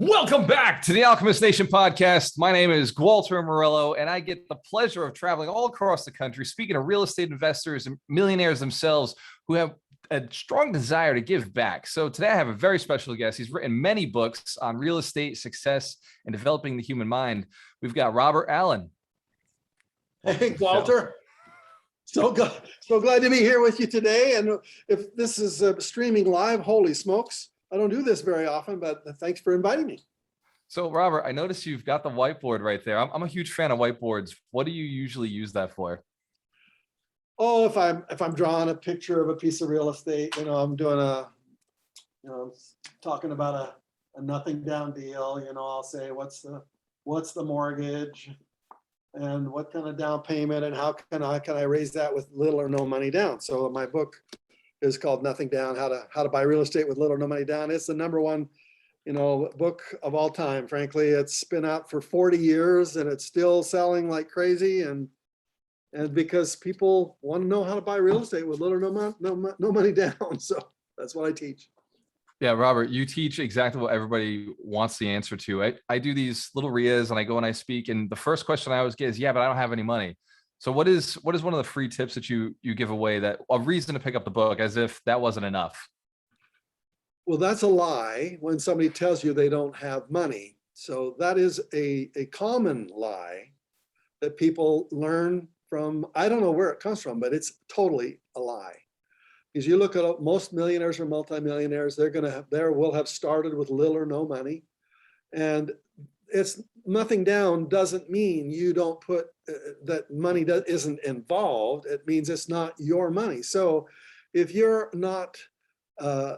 Welcome back to the Alchemist Nation podcast. My name is Walter Morello, and I get the pleasure of traveling all across the country, speaking to real estate investors and millionaires themselves who have a strong desire to give back. So today I have a very special guest. He's written many books on real estate success and developing the human mind. We've got Robert Allen. Hey, Walter. So glad to be here with you today. And if this is streaming live, holy smokes. I don't do this very often, but thanks for inviting me. So Robert, I noticed you've got the whiteboard right there. I'm a huge fan of whiteboards. What do you usually use that for? Oh, if I'm drawing a picture of a piece of real estate, I'm doing talking about a nothing down deal, I'll say, what's the mortgage and what kind of down payment and how can I raise that with little or no money down? So my book is called Nothing Down, how to buy real estate with little or no money down. It's the number one, book of all time. Frankly, it's been out for 40 years and it's still selling like crazy. And because people want to know how to buy real estate with little or no money down. So that's what I teach. Yeah, Robert, you teach exactly what everybody wants the answer to. I do these little RIAs and I go and I speak. And the first question I always get is, yeah, but I don't have any money. So what is one of the free tips that you give away, that a reason to pick up the book, as if that wasn't enough? Well, that's a lie when somebody tells you they don't have money. So that is a common lie that people learn from. I don't know where it comes from, but it's totally a lie. Because you look at most millionaires or multimillionaires, they will have started with little or no money. And it's nothing down doesn't mean you don't put that money isn't involved. It means it's not your money. So if you're not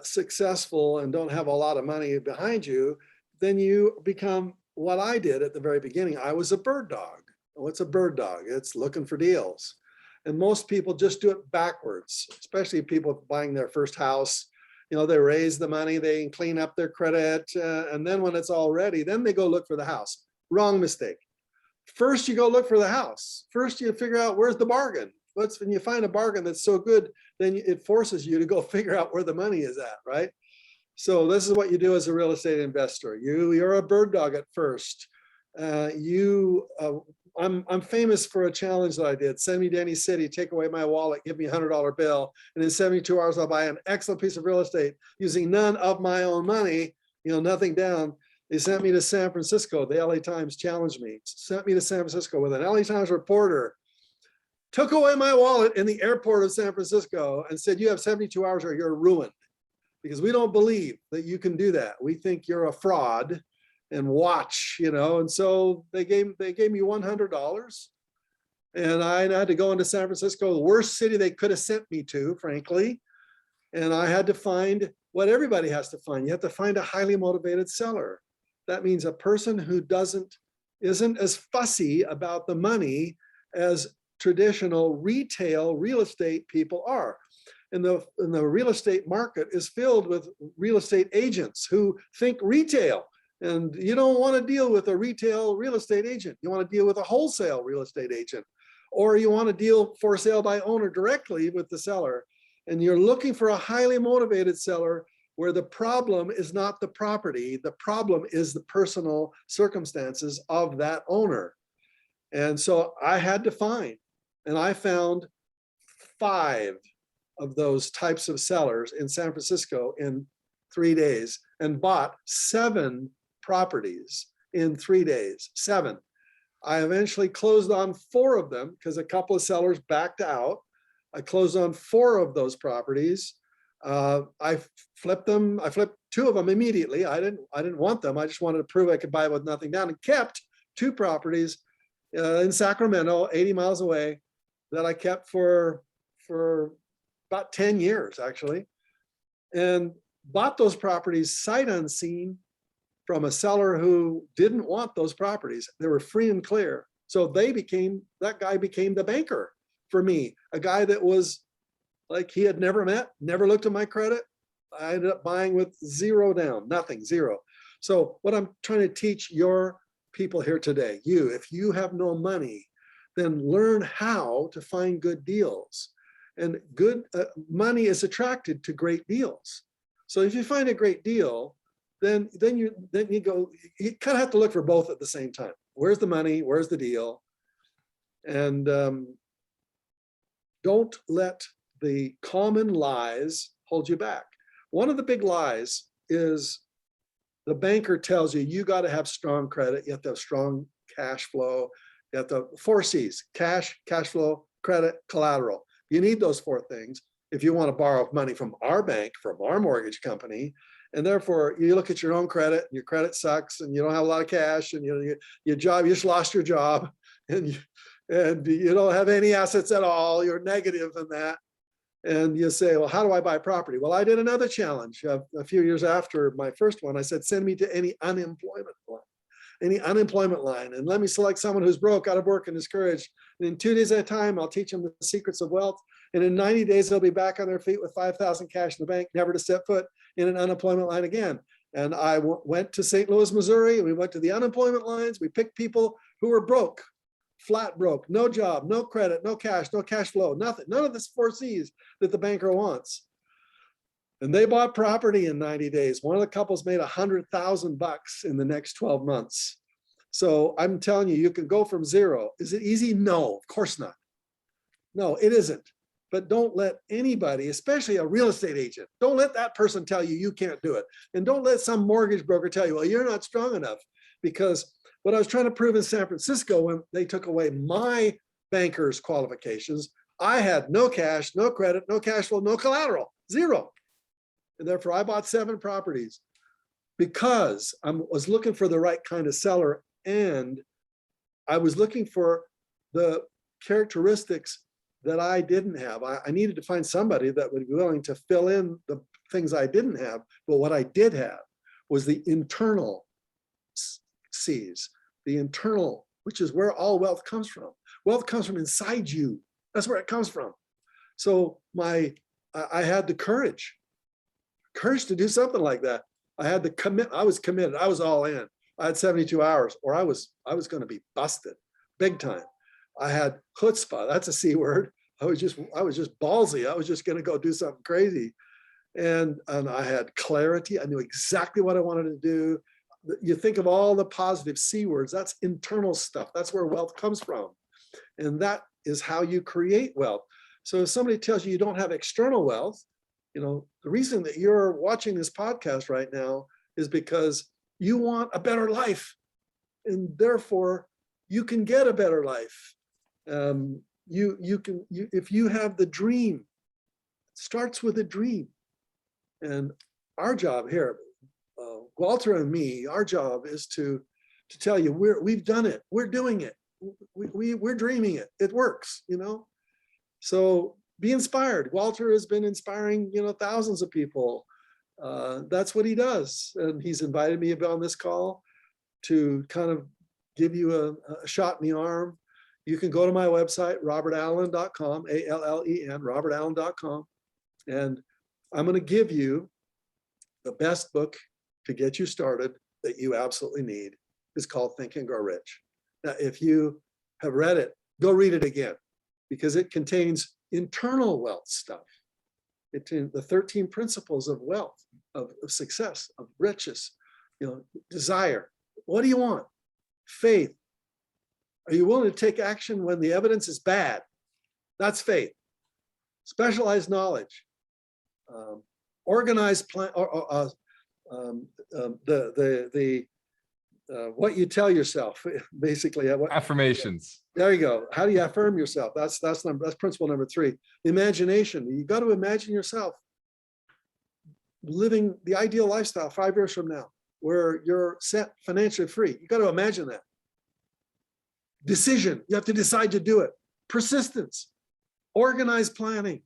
successful and don't have a lot of money behind you, then you become what I did at the very beginning. I was a bird dog. What's a bird dog? It's looking for deals. And most people just do it backwards, especially people buying their first house. They raise the money, they clean up their credit, and then when it's all ready, then they go look for the house. Wrong mistake. First, you go look for the house. First, you figure out where's the bargain. When you find a bargain that's so good, then it forces you to go figure out where the money is at, right? So this is what you do as a real estate investor. You're a bird dog at first. I'm famous for a challenge that I did. Send me to any city, take away my wallet, give me $100 bill, and in 72 hours, I'll buy an excellent piece of real estate using none of my own money, nothing down. They sent me to San Francisco. The LA Times challenged me, sent me to San Francisco with an LA Times reporter, took away my wallet in the airport of San Francisco and said, you have 72 hours or you're ruined, because we don't believe that you can do that. We think you're a fraud. And watch, and so they gave me $100, and I had to go into San Francisco, the worst city they could have sent me to, frankly. And I had to find what everybody has to find. You have to find a highly motivated seller. That means a person who isn't as fussy about the money as traditional retail real estate people are. And the real estate market is filled with real estate agents who think retail. And you don't want to deal with a retail real estate agent. You want to deal with a wholesale real estate agent, or you want to deal for sale by owner directly with the seller. And you're looking for a highly motivated seller where the problem is not the property. The problem is the personal circumstances of that owner. And so I had to find, and I found 5 of those types of sellers in San Francisco in 3 days and bought 7 properties in 3 days, 7. I eventually closed on 4 of them because a couple of sellers backed out. I closed on 4 of those properties. I flipped them. I flipped 2 of them immediately. I didn't want them. I just wanted to prove I could buy with nothing down, and kept 2 properties in Sacramento, 80 miles away, that I kept for about 10 years actually, and bought those properties sight unseen from a seller who didn't want those properties. They were free and clear. So that guy became the banker for me, a guy that was like he had never met, never looked at my credit. I ended up buying with 0 down, nothing, 0. So what I'm trying to teach your people here today, if you have no money, then learn how to find good deals. And good money is attracted to great deals. So if you find a great deal, then you go, you kind of have to look for both at the same time. Where's the money? Where's the deal? And don't let the common lies hold you back. One of the big lies is the banker tells you, you got to have strong credit, you have to have strong cash flow, you have to, 4 C's, cash flow, credit, collateral. You need those 4 things if you want to borrow money from our bank, from our mortgage company. And therefore, you look at your own credit, and your credit sucks, and you don't have a lot of cash, and your job, you just lost your job, and you don't have any assets at all. You're negative in that. And you say, well, how do I buy property? Well, I did another challenge a few years after my first one. I said, send me to any unemployment line, and let me select someone who's broke, out of work, and discouraged. And in 2 days at a time, I'll teach them the secrets of wealth. And in 90 days, they'll be back on their feet with 5,000 cash in the bank, never to step foot in an unemployment line again. And I went to St. Louis, Missouri, and we went to the unemployment lines. We picked people who were broke, flat broke, no job, no credit, no cash flow, nothing, none of the 4 C's that the banker wants. And they bought property in 90 days. One of the couples made $100,000 in the next 12 months. So I'm telling you, you can go from zero. Is it easy? No, of course not. No, it isn't. But don't let anybody, especially a real estate agent, don't let that person tell you you can't do it. And don't let some mortgage broker tell you, well, you're not strong enough. Because what I was trying to prove in San Francisco, when they took away my banker's qualifications, I had no cash, no credit, no cash flow, no collateral, zero. And therefore I bought 7 properties because I was looking for the right kind of seller, and I was looking for the characteristics that I didn't have. I needed to find somebody that would be willing to fill in the things I didn't have. But what I did have was the internal C's, the internal, which is where all wealth comes from. Wealth comes from inside you. That's where it comes from. So I had the courage to do something like that. I had the commitment. I was committed. I was all in. I had 72 hours, or I was going to be busted big time. I had chutzpah. That's a C word. I was just ballsy. I was just going to go do something crazy. And I had clarity. I knew exactly what I wanted to do. You think of all the positive C words, that's internal stuff. That's where wealth comes from. And that is how you create wealth. So if somebody tells you you don't have external wealth, the reason that you're watching this podcast right now is because you want a better life. And therefore, you can get a better life. If you have the dream, it starts with a dream. And our job here, Walter and me, our job is to tell you we've done it. We're doing it. We're dreaming it. It works, So be inspired. Walter has been inspiring, thousands of people. That's what he does. And he's invited me on this call to kind of give you a shot in the arm. You can go to my website, robertallen.com, ALLEN, robertallen.com. And I'm going to give you the best book to get you started that you absolutely need. It's called Think and Grow Rich. Now, if you have read it, go read it again, because it contains internal wealth stuff. The 13 principles of wealth, of success, of riches, desire. What do you want? Faith. Are you willing to take action when the evidence is bad? That's faith. Specialized knowledge. Organized plan. What you tell yourself, basically. Affirmations. There you go. How do you affirm yourself? That's principle number 3. Imagination. You got to imagine yourself living the ideal lifestyle 5 years from now, where you're set financially free. You got to imagine that. Decision. You have to decide to do it. Persistence. Organized planning.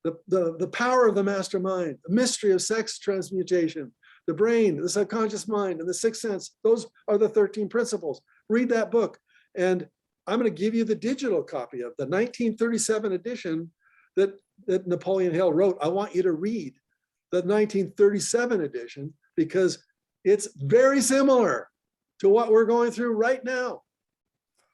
The power of the mastermind. The mystery of sex transmutation. The brain, the subconscious mind, and the 6th sense. Those are the 13 principles. Read that book. And I'm going to give you the digital copy of the 1937 edition that Napoleon Hill wrote. I want you to read the 1937 edition, because it's very similar to what we're going through right now.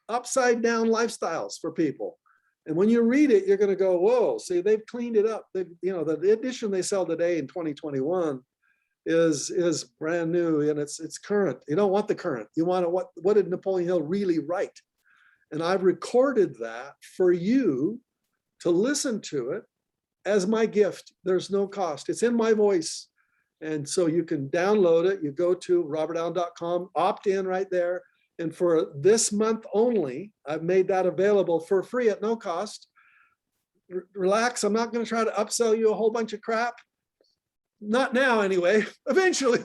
Upside down lifestyles for people. And when you read it, you're going to go, whoa, see, they've cleaned it up. The edition they sell today in 2021 is brand new and it's current. You don't want the current. You want what did Napoleon Hill really write? And I've recorded that for you to listen to it as my gift. There's no cost. It's in my voice. And so you can download it. You go to robertallen.com, opt in right there. And for this month only, I've made that available for free at no cost. Relax. I'm not going to try to upsell you a whole bunch of crap. Not now, anyway. Eventually.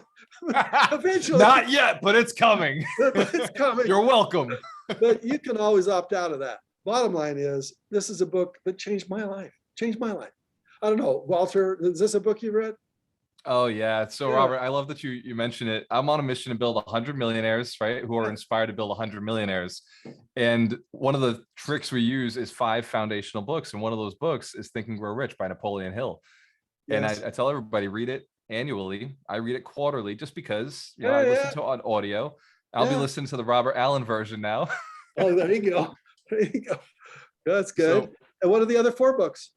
Eventually. Not yet, but it's coming. It's coming. You're welcome. But you can always opt out of that. Bottom line is, this is a book that changed my life. Changed my life. I don't know, Walter, is this a book you read? Oh yeah. So Yeah. Robert, I love that you mentioned it. I'm on a mission to build 100 millionaires, right? Who are Yeah. inspired to build 100 millionaires. And one of the tricks we use is 5 foundational books. And one of those books is Think and Grow Rich by Napoleon Hill. And Yes. I tell everybody, read it annually. I read it quarterly just because, Yeah, I yeah. listen to it on audio. I'll be Yeah. listening to the Robert Allen version now. Oh, there you go. There you go. That's good. So And what are the other 4 books?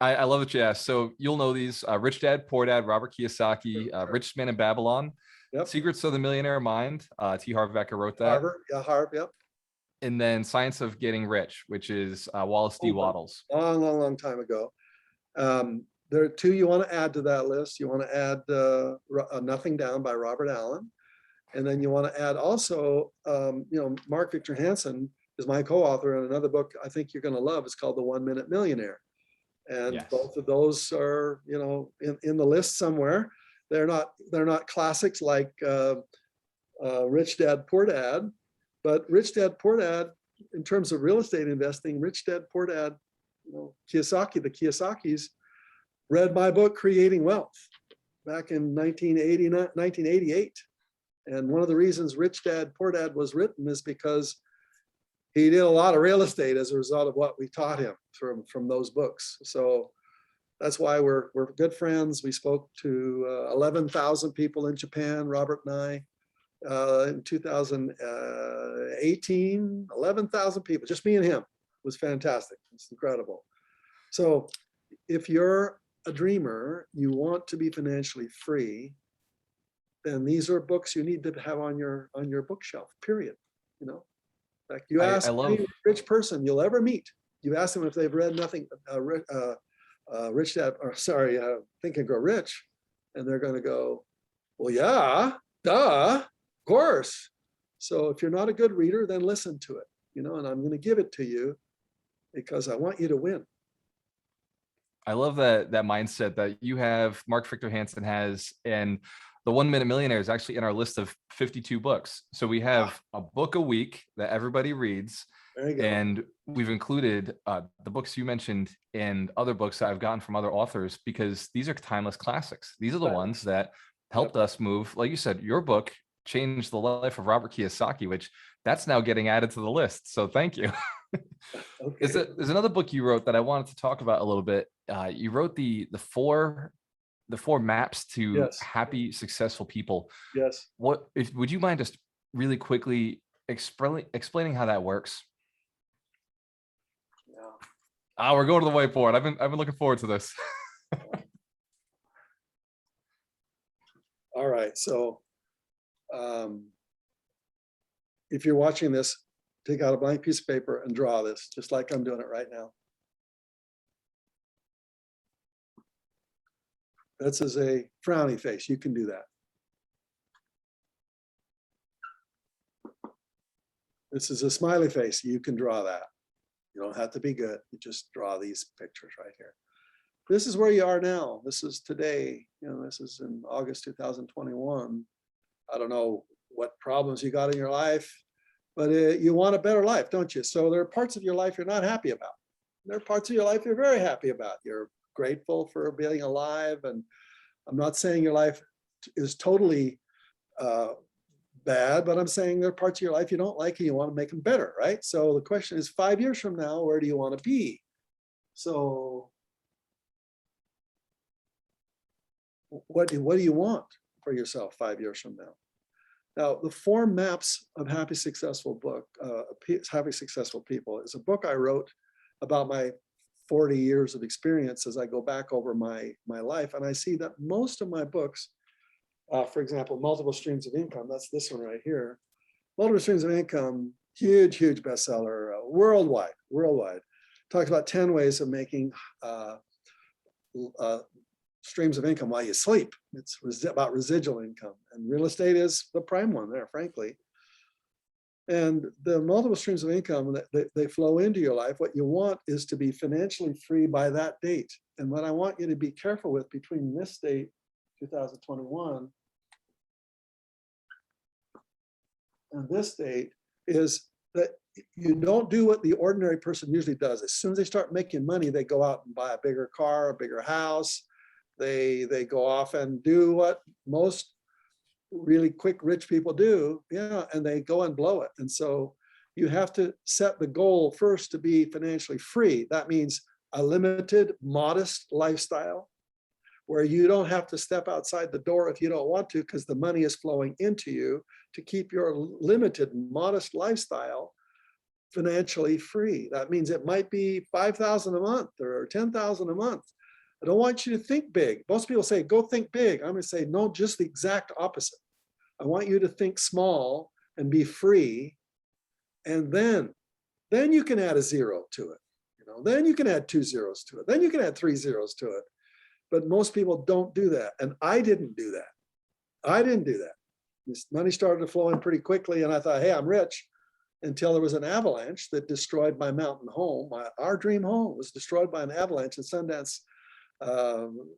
I love what you asked. So you'll know these: Rich Dad, Poor Dad, Robert Kiyosaki, Richest Man in Babylon, Yep. Secrets of the Millionaire Mind. T. Harv Eker wrote that. Harvard. Yeah, Harvard. Yep. And then Science of Getting Rich, which is Wallace D. Wattles. Long, long, long time ago. There are 2 you want to add to that list. You want to add Nothing Down by Robert Allen. And then you want to add also, Mark Victor Hansen is my co-author on another book I think you're going to love. It's called The 1 Minute Millionaire. And Yes. both of those are, in the list somewhere. They're not classics like Rich Dad, Poor Dad, but Rich Dad, Poor Dad, in terms of real estate investing, Rich Dad, Poor Dad, Kiyosaki, the Kiyosakis read my book, Creating Wealth, back in 1988. And one of the reasons Rich Dad, Poor Dad was written is because he did a lot of real estate as a result of what we taught him from those books. So that's why we're good friends. We spoke to 11,000 people in Japan, Robert and I, in 2018, 11,000 people, just me and him. It was fantastic. It's incredible. So if you're a dreamer, you want to be financially free, then these are books you need to have on your bookshelf, period. Like you ask any rich person you'll ever meet, you ask them if they've read Think and Grow Rich, and they're going to go, well, yeah, duh, of course. So if you're not a good reader, then listen to it, and I'm going to give it to you because I want you to win. I love that mindset that you have, Mark Victor Hansen has, and the 1 Minute Millionaire is actually in our list of 52 books. So we have a book a week that everybody reads. There you go. And we've included the books you mentioned and other books that I've gotten from other authors, because these are timeless classics. These are the ones that helped us move. Like you said, your book changed the life of Robert Kiyosaki, which that's now getting added to the list. So thank you. Okay. There's another book you wrote that I wanted to talk about a little bit. You wrote the four maps to Yes. happy, successful people. Yes. Would you mind just really quickly explaining how that works? Yeah. We're going to the whiteboard. I've been looking forward to this. All right. So if you're watching this, take out a blank piece of paper and draw this, just like I'm doing it right now. This is a frowny face. You can do that. This is a smiley face. You can draw that. You don't have to be good. You just draw these pictures right here. This is where you are now. This is today. This is in August 2021. I don't know what problems you got in your life, but you want a better life, don't you? So there are parts of your life you're not happy about. There are parts of your life you're very happy about. You're grateful for being alive. And I'm not saying your life is totally bad, but I'm saying there are parts of your life you don't like and you want to make them better, right? So the question is, 5 years from now, where do you want to be? So what do you want for yourself 5 years from now? Now, the 4 maps of happy, successful people is a book I wrote about my 40 years of experience as I go back over my life. And I see that most of my books For example, multiple streams of income. That's this one right here. Multiple streams of income, huge, huge bestseller worldwide. Talks about 10 ways of making streams of income while you sleep. It's about residual income, and real estate is the prime one there, frankly. And the multiple streams of income, they flow into your life. What you want is to be financially free by that date. And what I want you to be careful with between this date, 2021, and this date is that you don't do what the ordinary person usually does. As soon as they start making money, they go out and buy a bigger car, a bigger house. They go off and do what most really quick rich people do, and they go and blow it. And so you have to set the goal first to be financially free. That means a limited, modest lifestyle where you don't have to step outside the door if you don't want to, because the money is flowing into you to keep your limited, modest lifestyle financially free. That means it might be $5,000 a month or $10,000 a month. I don't want you to think big. Most people say, go think big. I'm going to say, no, just the exact opposite. I want you to think small and be free. And then you can add a zero to it. Then you can add 2 zeros to it. Then you can add 3 zeros to it. But most people don't do that. And I didn't do that. This money started to flow in pretty quickly. And I thought, hey, I'm rich, until there was an avalanche that destroyed my mountain home. Our dream home was destroyed by an avalanche at Sundance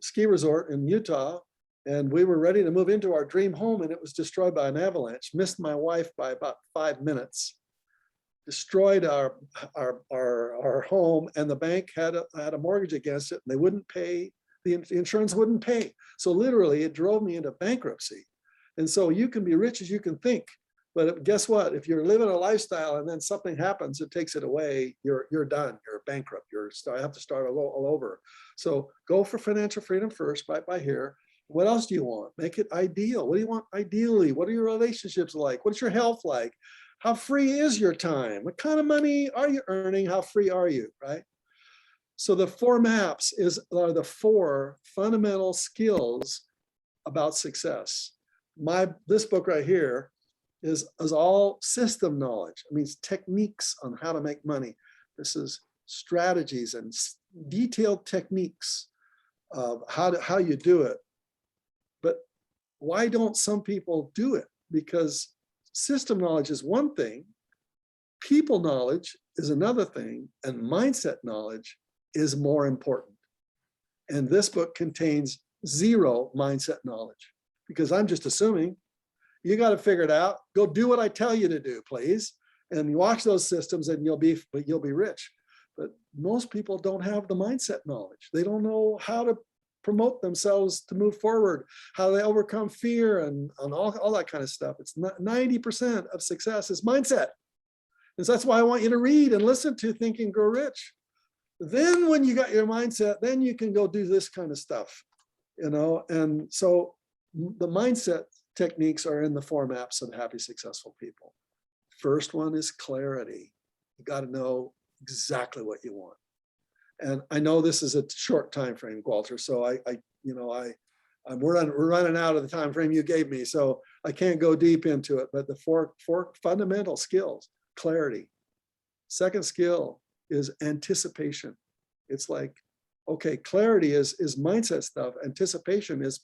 ski resort in Utah, and we were ready to move into our dream home, and it was destroyed by an avalanche. Missed my wife by about 5 minutes. Destroyed our home, and the bank had a mortgage against it, and they wouldn't pay. The insurance wouldn't pay. So literally, it drove me into bankruptcy. And so you can be rich as you can think, but guess what? If you're living a lifestyle and then something happens, it takes it away, you're done. You're bankrupt. I have to start all over. So go for financial freedom first, by here. What else do you want? Make it ideal. What do you want ideally? What are your relationships like? What's your health like? How free is your time? What kind of money are you earning? How free are you, right? So the 4 maps are the 4 fundamental skills about success. This book right here is all system knowledge. It means techniques on how to make money. This is strategies and detailed techniques of how you do it. But why don't some people do it? Because system knowledge is one thing, people knowledge is another thing, and mindset knowledge is more important. And this book contains 0 mindset knowledge, because I'm just assuming you got to figure it out. Go do what I tell you to do, please. And you watch those systems and you'll be rich. But most people don't have the mindset knowledge. They don't know how to promote themselves to move forward, how they overcome fear and all that kind of stuff. It's 90% of success is mindset. And so that's why I want you to read and listen to Think and Grow Rich. Then when you got your mindset, then you can go do this kind of stuff, And so the mindset techniques are in the 4 maps of happy, successful people. First one is clarity. You got to know exactly what you want. And I know this is a short time frame, Walter. So we're running out of the time frame you gave me, so I can't go deep into it. But the four fundamental skills: clarity. Second skill is anticipation. It's like, okay, clarity is mindset stuff. Anticipation is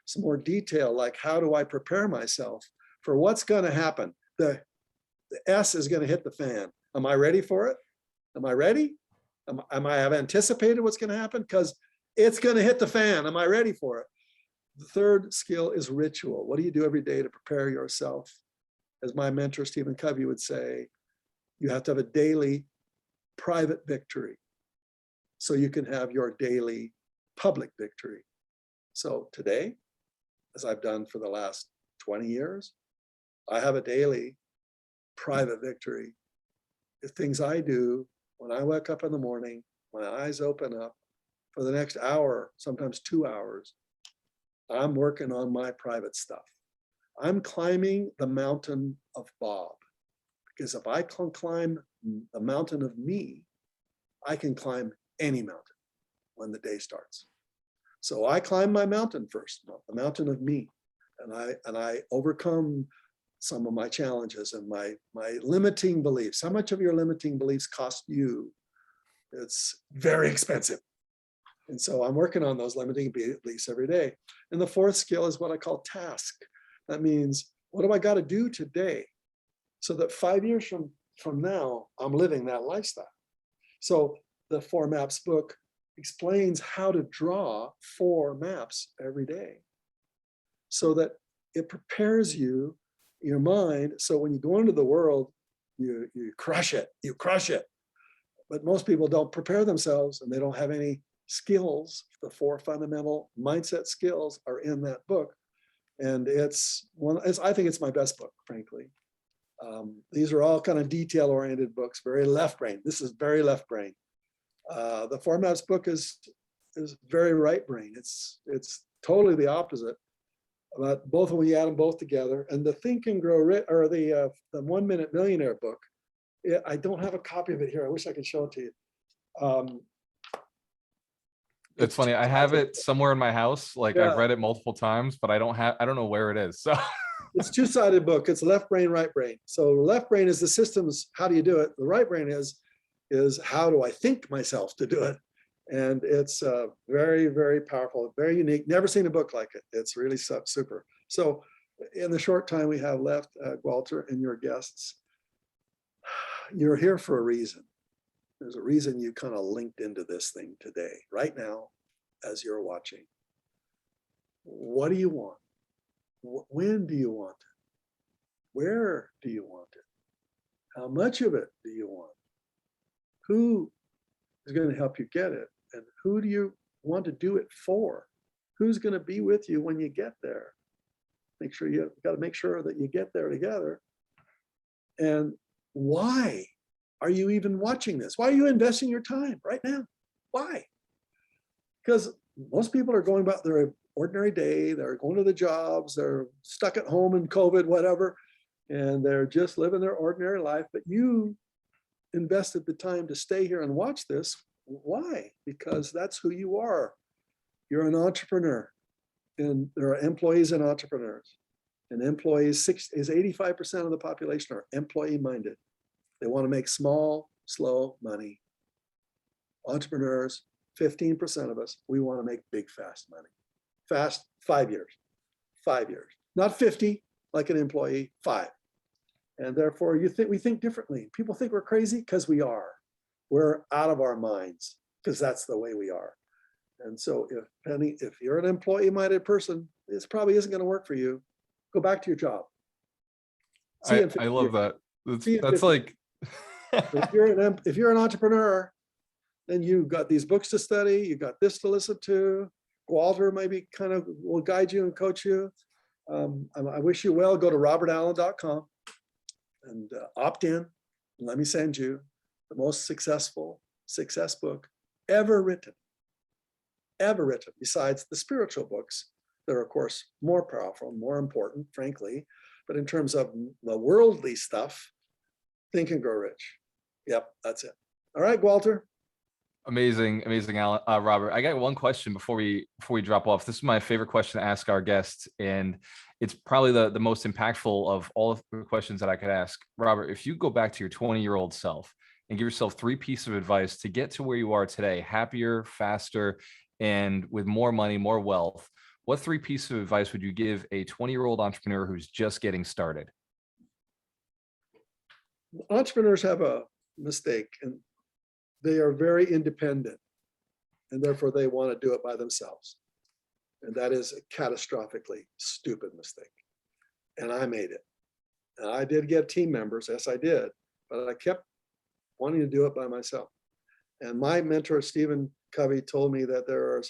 some more detail, like how do I prepare myself for what's going to happen? The S is going to hit the fan. Am I ready for it? Am I ready? Have anticipated what's going to happen? Because it's going to hit the fan. Am I ready for it? The third skill is ritual. What do you do every day to prepare yourself? As my mentor, Stephen Covey, would say, you have to have a daily private victory so you can have your daily public victory. So today, as I've done for the last 20 years, I have a daily private victory. The things I do when I wake up in the morning, my eyes open up, for the next hour, sometimes 2 hours, I'm working on my private stuff. I'm climbing the mountain of Bob, because if I can climb the mountain of me, I can climb any mountain when the day starts. So I climb my mountain first, the mountain of me. and I overcome some of my challenges and my limiting beliefs. How much of your limiting beliefs cost you? It's very expensive. And so I'm working on those limiting beliefs every day. And the fourth skill is what I call task. That means, what do I got to do today so that 5 years from now, I'm living that lifestyle? So the 4 Maps book explains how to draw 4 maps every day so that it prepares you, your mind. So when you go into the world, you crush it, But most people don't prepare themselves and they don't have any skills. The 4 fundamental mindset skills are in that book. And I think it's my best book, frankly. These are all kind of detail-oriented books, very left brain. This is very left brain. The 4 Maps book is very right brain. It's totally the opposite. But both when you add them both together, and the Think and Grow Rich, or the 1 Minute Millionaire book, I don't have a copy of it here. I wish I could show it to you. It's funny. I have it somewhere in my house. Like, Yeah. I've read it multiple times, but I don't know where it is. So It's two-sided book. It's left brain, right brain. So left brain is the systems. How do you do it? The right brain is how do I think myself to do it? And it's very, very powerful, very unique. Never seen a book like it. It's really super. So in the short time we have left, Walter and your guests, you're here for a reason. There's a reason you kind of linked into this thing today, right now, as you're watching. What do you want? When do you want it? Where do you want it? How much of it do you want? Who is going to help you get it? And who do you want to do it for? Who's going to be with you when you get there? You've got to make sure that you get there together. And why are you even watching this? Why are you investing your time right now? Why? Because most people are going about their ordinary day. They're going to the jobs. They're stuck at home in COVID, whatever. And they're just living their ordinary life. But you invested the time to stay here and watch this. Why? Because that's who you are. You're an entrepreneur. And there are employees and entrepreneurs. And employees, is 85% of the population are employee-minded. They want to make small, slow money. Entrepreneurs, 15% of us, we want to make big, fast money. Fast, 5 years. 5 years. Not 50, like an employee, 5. And therefore, we think differently. People think we're crazy because we are. We're out of our minds because that's the way we are. And so if you're an employee-minded person, this probably isn't going to work for you. Go back to your job. I love that. That's like if you're an entrepreneur, then you've got these books to study, you've got this to listen to. Walter maybe kind of will guide you and coach you. I wish you well. Go to robertallen.com and opt in. And let me send you the most successful success book ever written, besides the spiritual books. They're, of course, more powerful, more important, frankly. But in terms of the worldly stuff, Think and Grow Rich. Yep, that's it. All right, Walter. amazing, Alan, Robert. I got one question before we drop off. This is my favorite question to ask our guests, and it's probably the most impactful of all of the questions that I could ask. Robert, if you go back to your 20-year-old self and give yourself 3 pieces of advice to get to where you are today, happier, faster, and with more money, more wealth, what 3 pieces of advice would you give a 20-year-old entrepreneur who's just getting started? Entrepreneurs have a mistake, and they are very independent, and therefore they want to do it by themselves. And that is a catastrophically stupid mistake. And I made it. And I did get team members, yes, I did, but I kept wanting to do it by myself. And my mentor, Stephen Covey, told me that there are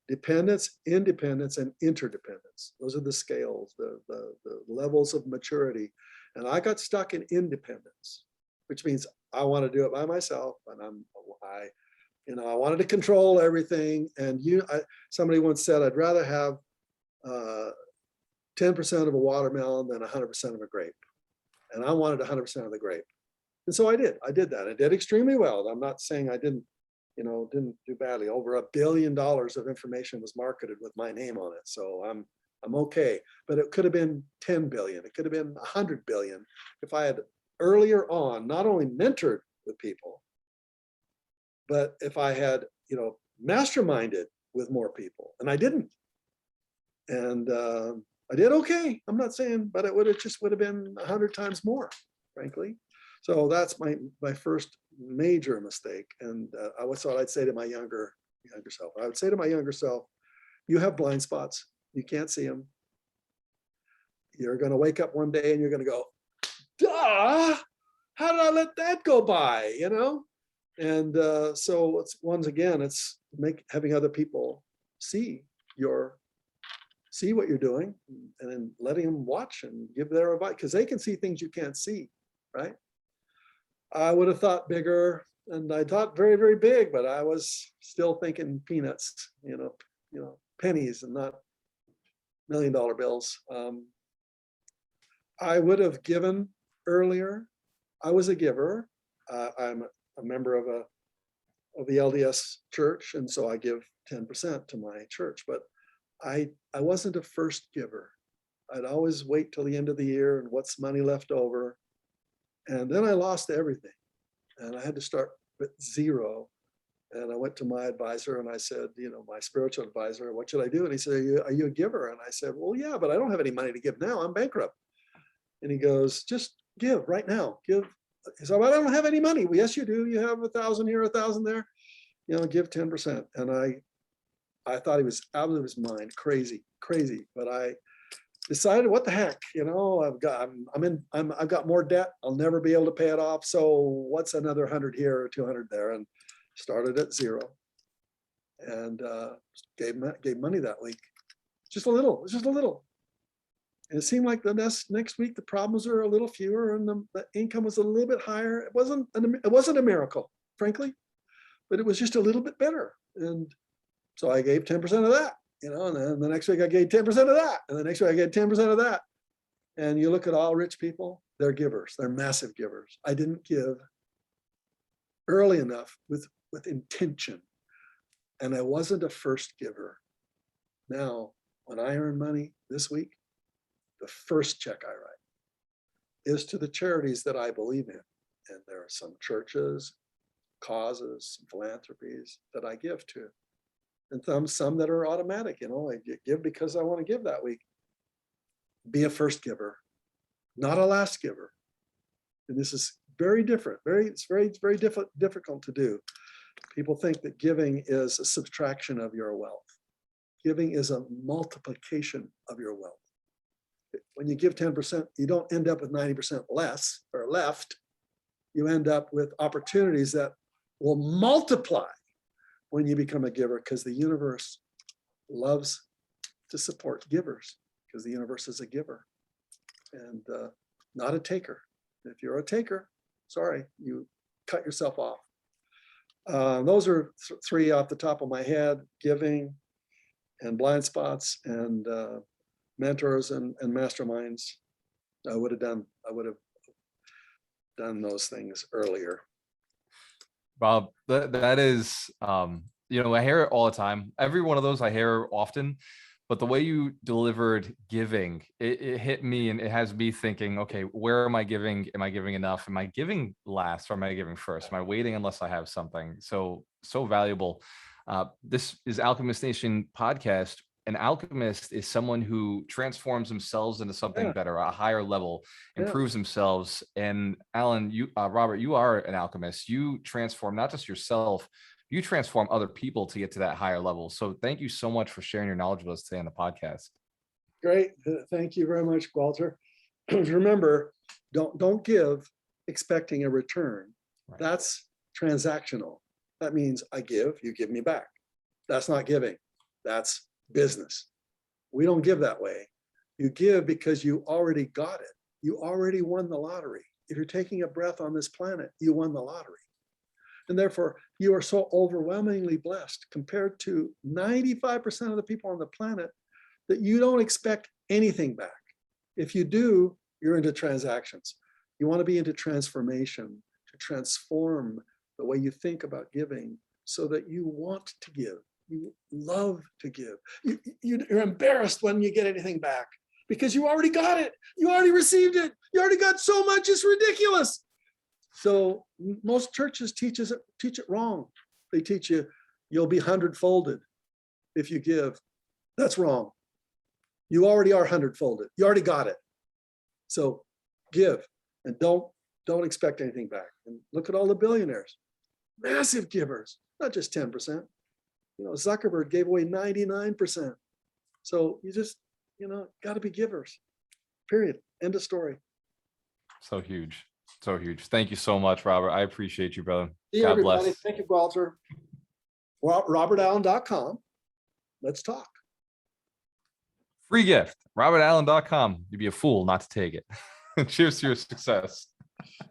dependence, independence, and interdependence. Those are the scales, the levels of maturity. And I got stuck in independence, which means I want to do it by myself, and I wanted to control everything. And somebody once said, I'd rather have 10% of a watermelon than 100% of a grape. And I wanted 100% of the grape. And so I did that. I did extremely well. I'm not saying I didn't do badly. Over $1 billion of information was marketed with my name on it. So I'm I'm okay. But it could have been 10 billion. It could have been 100 billion if I had earlier on not only mentored with people, but if I had, masterminded with more people, and I didn't. And I did okay. I'm not saying, but it would have been 100 times more, frankly. So that's my first major mistake. And what's what I'd say to my younger self. I would say to my younger self, you have blind spots. You can't see them. You're going to wake up one day and you're going to go, duh, how did I let that go by? And so it's having other people see what you're doing, and then letting them watch and give their advice, because they can see things you can't see, right? I would have thought bigger, and I thought very, very big, but I was still thinking peanuts, pennies and not $1 million bills. I would have given earlier. I was a giver. I'm a member of the LDS church, and so I give 10% to my church, but I wasn't a first giver. I'd always wait till the end of the year and what's money left over. And then I lost everything. And I had to start with zero. And I went to my advisor and I said, my spiritual advisor, what should I do? And he said, are you a giver? And I said, well, yeah, but I don't have any money to give now. I'm bankrupt. And he goes, just give right now. Give. He said, well, I don't have any money. Well, yes, you do. You have 1,000 here, 1,000 there. Give 10%. And I thought he was out of his mind, crazy. But I decided, what the heck, I've got more debt. I'll never be able to pay it off. So what's another 100 here or 200 there? And started at zero, and gave money that week, just a little. And it seemed like the next week the problems are a little fewer and the income was a little bit higher. It wasn't a miracle, frankly, but it was just a little bit better. And so I gave 10% of that, and then the next week I gave 10% of that, and the next week I gave 10% of that. And you look at all rich people, they're givers, they're massive givers. I didn't give early enough with intention, and I wasn't a first giver. Now, when I earn money this week, the first check I write is to the charities that I believe in. And there are some churches, causes, some philanthropies that I give to. And some that are automatic, I give because I want to give that week. Be a first giver, not a last giver. And this is very different. It's very difficult to do. People think that giving is a subtraction of your wealth. Giving is a multiplication of your wealth. When you give 10%, you don't end up with 90% less or left. You end up with opportunities that will multiply when you become a giver, because the universe loves to support givers, because the universe is a giver and not a taker. If you're a taker, sorry, you cut yourself off. Those are three off the top of my head: giving, and blind spots, and mentors and masterminds. I would have done those things earlier. Bob, that is, I hear it all the time. Every one of those I hear often, but the way you delivered giving, it hit me, and it has me thinking, okay, where am I giving? Am I giving enough? Am I giving last, or am I giving first? Am I waiting unless I have something? So valuable. This is Alchemist Nation podcast. An alchemist is someone who transforms themselves into something better, a higher level, improves themselves. And Alan, Robert, you are an alchemist. You transform not just yourself, you transform other people to get to that higher level. So thank you so much for sharing your knowledge with us today on the podcast. Great. Thank you very much, Walter. Remember, don't give expecting a return. Right. That's transactional. That means I give, you give me back. That's not giving. That's business. We don't give that way. You give because you already got it. You already won the lottery. If you're taking a breath on this planet, you won the lottery. And therefore, you are so overwhelmingly blessed compared to 95% of the people on the planet that you don't expect anything back. If you do, you're into transactions. You want to be into transformation, to transform the way you think about giving so that you want to give. You love to give. You're embarrassed when you get anything back because you already got it. You already received it. You already got so much, it's ridiculous. So most churches teach it wrong. They teach you you'll be hundredfolded if you give. That's wrong. You already are hundredfolded. You already got it. So give and don't expect anything back. And look at all the billionaires, massive givers, not just 10%. Zuckerberg gave away 99%. So you just, got to be givers, period. End of story. So huge. So huge. Thank you so much, Robert. I appreciate you, brother. See God everybody. bless. Thank you, Walter. RobertAllen.com. Let's talk. Free gift, robertallen.com. You'd be a fool not to take it. Cheers to your success.